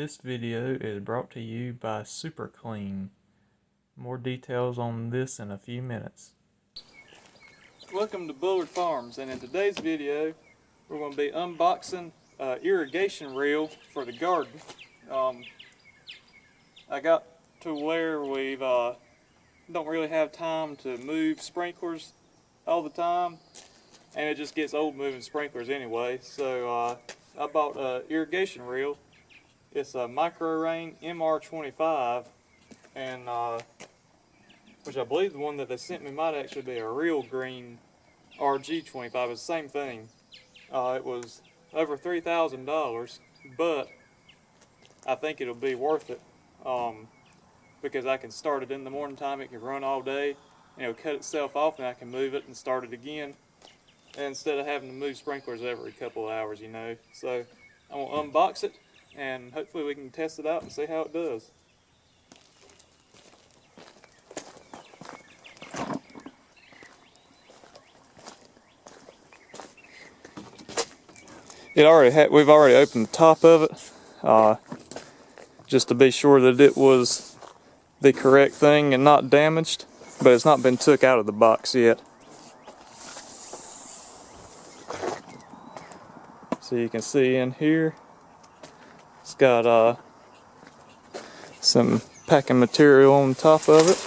This video is brought to you by Super Clean. More details on this in a few minutes. Welcome to Bullard Farms, and in today's video we're going to be unboxing irrigation reel for the garden. I got to where we don't really have time to move sprinklers all the time, and it just gets old moving sprinklers anyway, so I bought an irrigation reel. It's a Micro Rain MR25, and which I believe the one that they sent me might actually be a real green RG25. It's the same thing. It was over $3,000, but I think it'll be worth it because I can start it in the morning time. It can run all day, and it'll cut itself off, and I can move it and start it again, and instead of having to move sprinklers every couple of hours, you know. So I'm gonna unbox it, and hopefully we can test it out and see how it does. We've already opened the top of it just to be sure that it was the correct thing and not damaged, but it's not been took out of the box yet. So you can see in here it's got some packing material on top of it.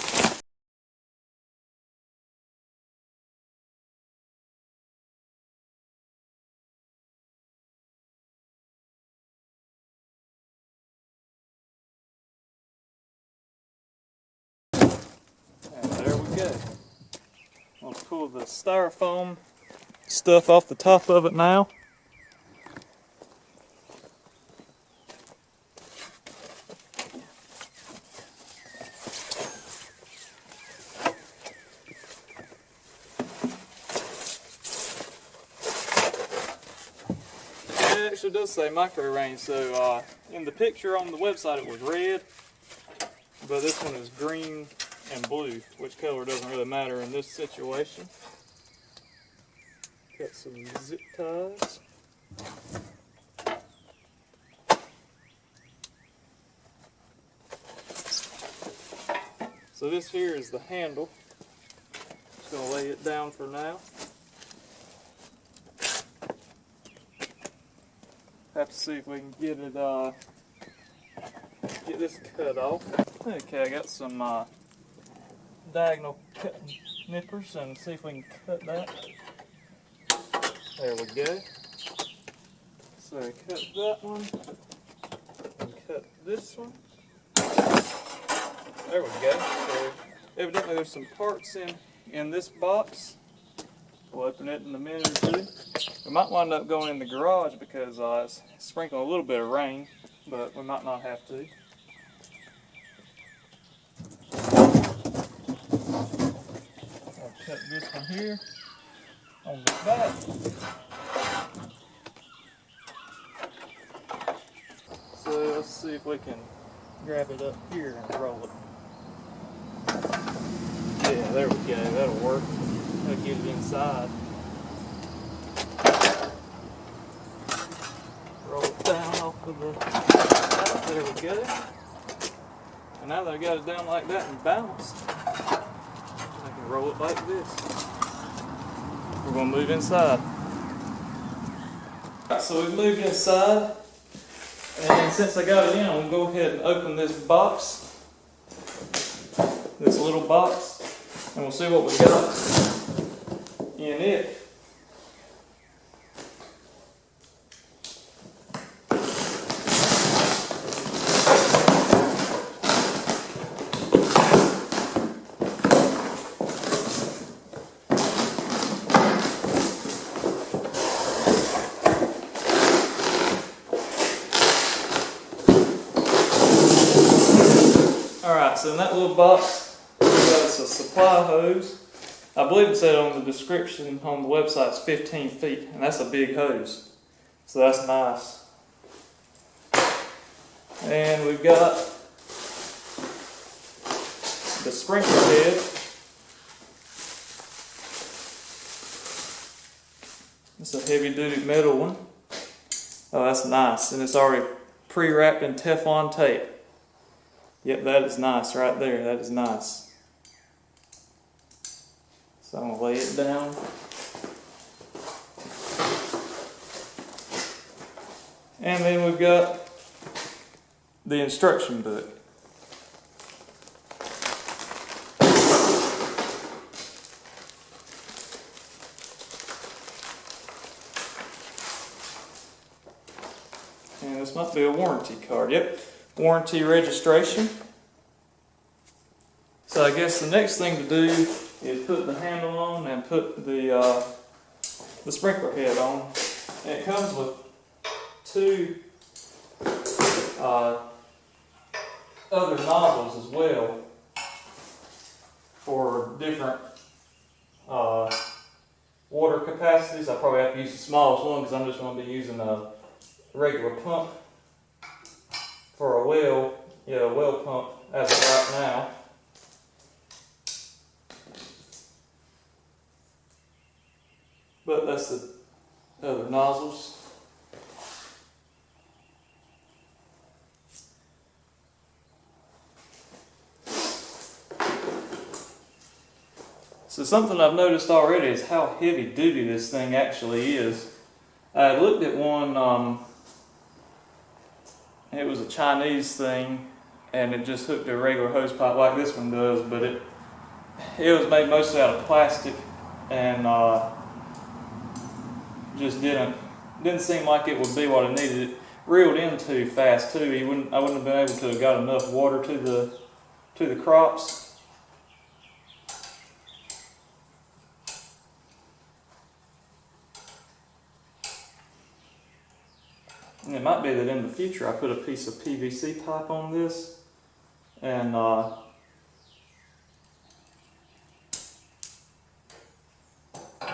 And there we go. I'll pull the styrofoam stuff off the top of it now. It actually does say Micro Rain, so in the picture on the website it was red, but this one is green and blue, which color doesn't really matter in this situation. Got some zip ties. So this here is the handle. Just going to lay it down for now. Have to see if we can get it, get this cut off. Okay, I got some diagonal cutting nippers, and see if we can cut that. There we go. So cut that one, and cut this one. There we go. So evidently there's some parts in this box. We'll open it in a minute or two. We might wind up going in the garage because it's sprinkling a little bit of rain, but we might not have to. I'll cut this one here on the back. So let's see if we can grab it up here and roll it. Yeah, there we go. That'll work. That'll get it inside. Roll it down off of the top. There we go. And now that I got it down like that and balanced, I can roll it like this. We're going to move inside. Alright, so we've moved inside, and since I got it in, I'm going to go ahead and open this box, this little box, and we'll see what we got in it. Alright, so in that little box, we got us a supply hose. I believe it said on the description on the website it's 15 feet, and that's a big hose. So that's nice. And we've got the sprinkler head. It's a heavy duty metal one. Oh, that's nice, and it's already pre-wrapped in Teflon tape. Yep, that is nice right there. That is nice. So I'm going to lay it down. And then we've got the instruction book. And this might be a warranty card. Yep, warranty registration. So I guess the next thing to do is put the handle on and put the sprinkler head on. And it comes with two other nozzles as well for different water capacities. I probably have to use the smallest one because I'm just going to be using a regular pump for a well, a well pump as of right now. But that's the other nozzles. So something I've noticed already is how heavy duty this thing actually is. I looked at one, it was a Chinese thing, and it just hooked a regular hose pipe like this one does, but it was made mostly out of plastic, and just didn't seem like it would be what I needed. It reeled in too fast too. I wouldn't have been able to have got enough water to the crops. And it might be that in the future I put a piece of PVC pipe on this and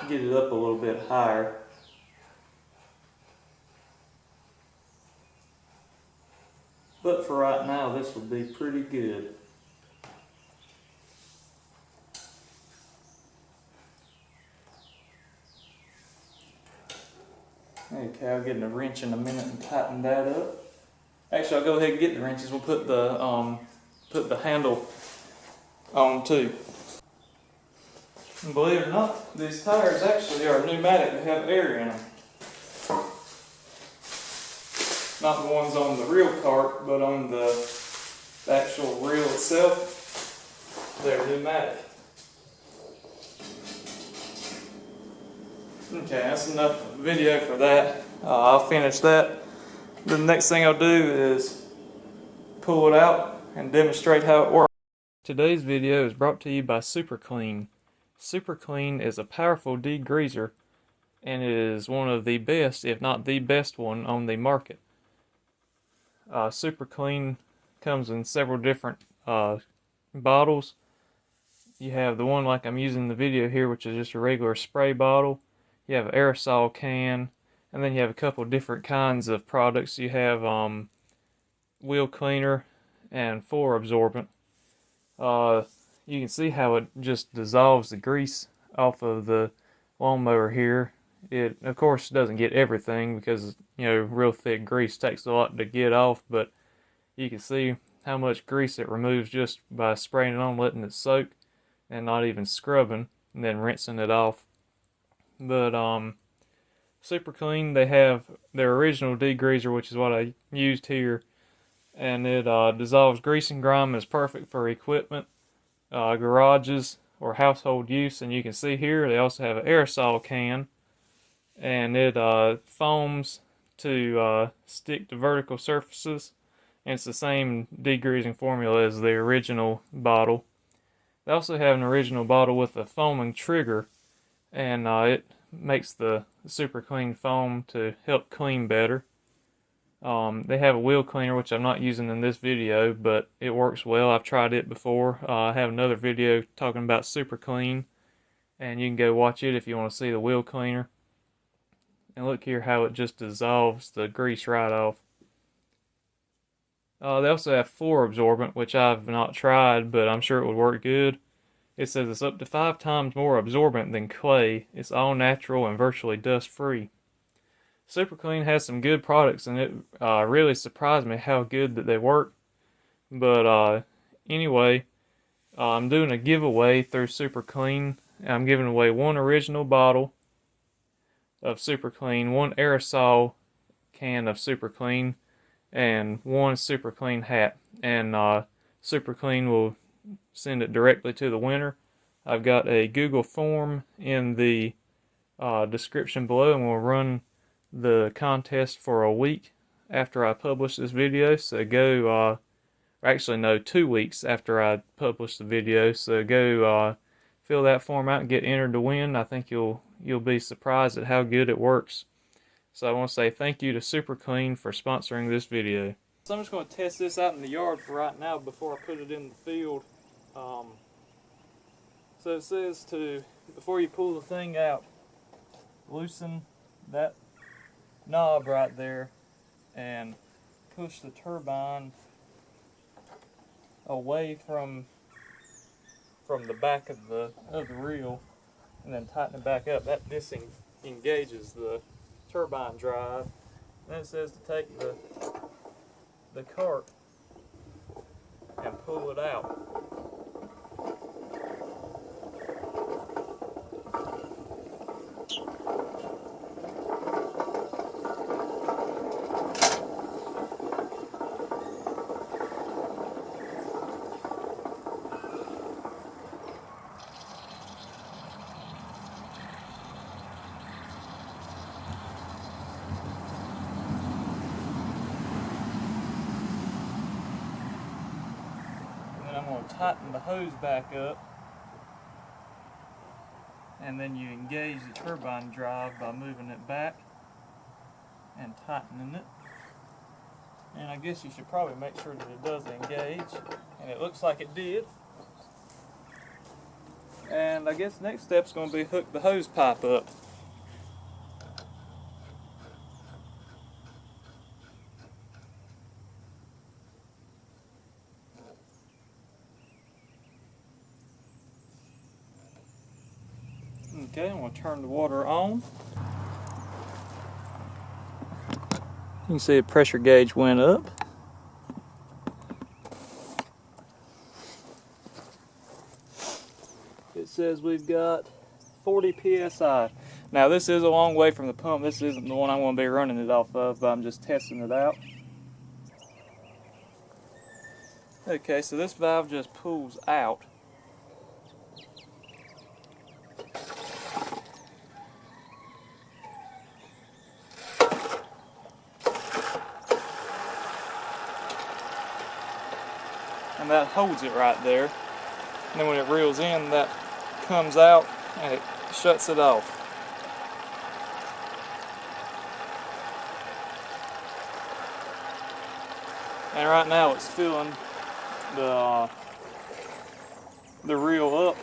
get it up a little bit higher. But for right now, this would be pretty good. Okay, I'll get a wrench in a minute and tighten that up. Actually, I'll go ahead and get the wrenches. We'll put the handle on too. And believe it or not, these tires actually are pneumatic. They have air in them. Not the ones on the real cart, but on the actual reel itself, they're pneumatic. Okay, that's enough video for that. I'll finish that. The next thing I'll do is pull it out and demonstrate how it works. Today's video is brought to you by Super Clean. Super Clean is a powerful degreaser and it is one of the best, if not the best one, on the market. Super Clean comes in several different bottles. You have the one like I'm using in the video here, which is just a regular spray bottle. You have an aerosol can, and then you have a couple different kinds of products. You have wheel cleaner and floor absorbent. You can see how it just dissolves the grease off of the lawnmower here. It, of course, doesn't get everything because, real thick grease takes a lot to get off, but you can see how much grease it removes just by spraying it on, letting it soak, and not even scrubbing, and then rinsing it off. But Super Clean, they have their original degreaser, which is what I used here, and it dissolves grease and grime. Is perfect for equipment, garages, or household use. And you can see here they also have an aerosol can, and it foams to stick to vertical surfaces, and it's the same degreasing formula as the original bottle. They also have an original bottle with a foaming trigger, and it makes the Super Clean foam to help clean better. They have a wheel cleaner, which I'm not using in this video, but it works well. I've tried it before. I have another video talking about Super Clean, and you can go watch it if you want to see the wheel cleaner. And look here how it just dissolves the grease right off. They also have floor absorbent, which I've not tried, but I'm sure it would work good. It says it's up to 5 times more absorbent than clay. It's all natural and virtually dust-free. Super Clean has some good products, and it really surprised me how good that they work. But anyway, I'm doing a giveaway through Super Clean. I'm giving away one original bottle of Super Clean, one aerosol can of Super Clean, and one Super Clean hat. And Super Clean will send it directly to the winner. I've got a Google form in the description below, and we'll run the contest for a week after I publish this video. So go, actually no, 2 weeks after I publish the video. So go fill that form out and get entered to win. I think you'll be surprised at how good it works. So I want to say thank you to Super Clean for sponsoring this video. So I'm just going to test this out in the yard for right now before I put it in the field. So it says to, before you pull the thing out, loosen that knob right there and push the turbine away from the back of the reel, and then tighten it back up. That disengages the turbine drive. Then it says to take the cart and pull it out. I'm going to tighten the hose back up, and then you engage the turbine drive by moving it back and tightening it. And I guess you should probably make sure that it does engage, and it looks like it did. And I guess the next step is going to be hook the hose pipe up. Okay, I'm going to turn the water on. You can see the pressure gauge went up. It says we've got 40 psi. Now this is a long way from the pump. This isn't the one I'm going to be running it off of, but I'm just testing it out. Okay, so this valve just pulls out. And that holds it right there. And then when it reels in, that comes out and it shuts it off. And right now it's filling the reel up.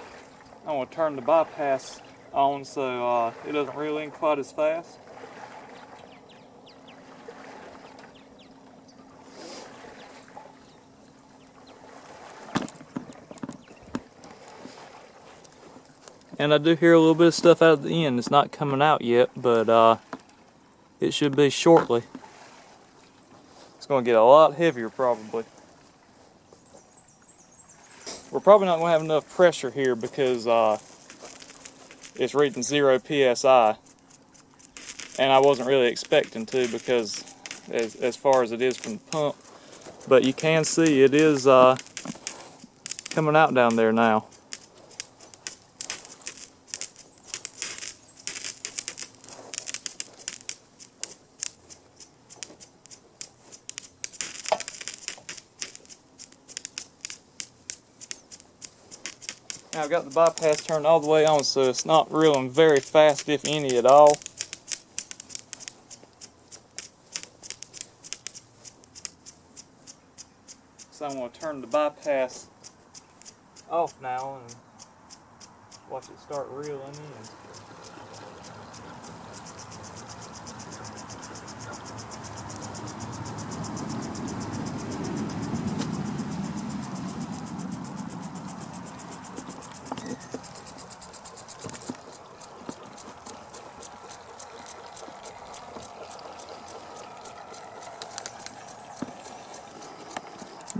I'm going to turn the bypass on so it doesn't reel in quite as fast. And I do hear a little bit of stuff out at the end. It's not coming out yet, but it should be shortly. It's going to get a lot heavier probably. We're probably not going to have enough pressure here because it's reading 0 psi. And I wasn't really expecting to because as far as it is from the pump. But you can see it is coming out down there now. Now I've got the bypass turned all the way on, so it's not reeling very fast, if any at all. So I'm going to turn the bypass off now and watch it start reeling in.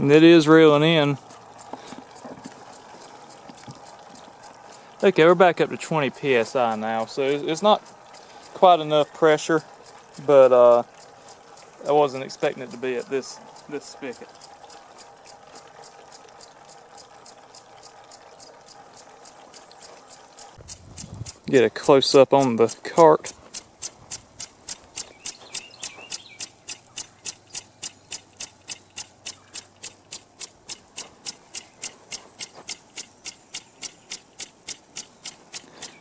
And it is reeling in. Okay, we're back up to 20 psi now, so it's not quite enough pressure, but I wasn't expecting it to be at this spigot. Get a close up on the cart.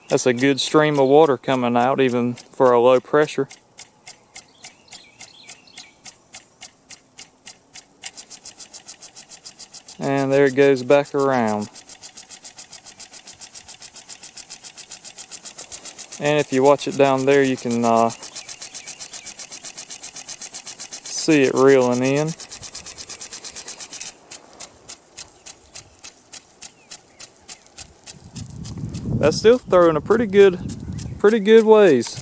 That's a good stream of water coming out, even for a low pressure. And there it goes back around. And if you watch it down there, you can see it reeling in. That's still throwing a pretty good ways.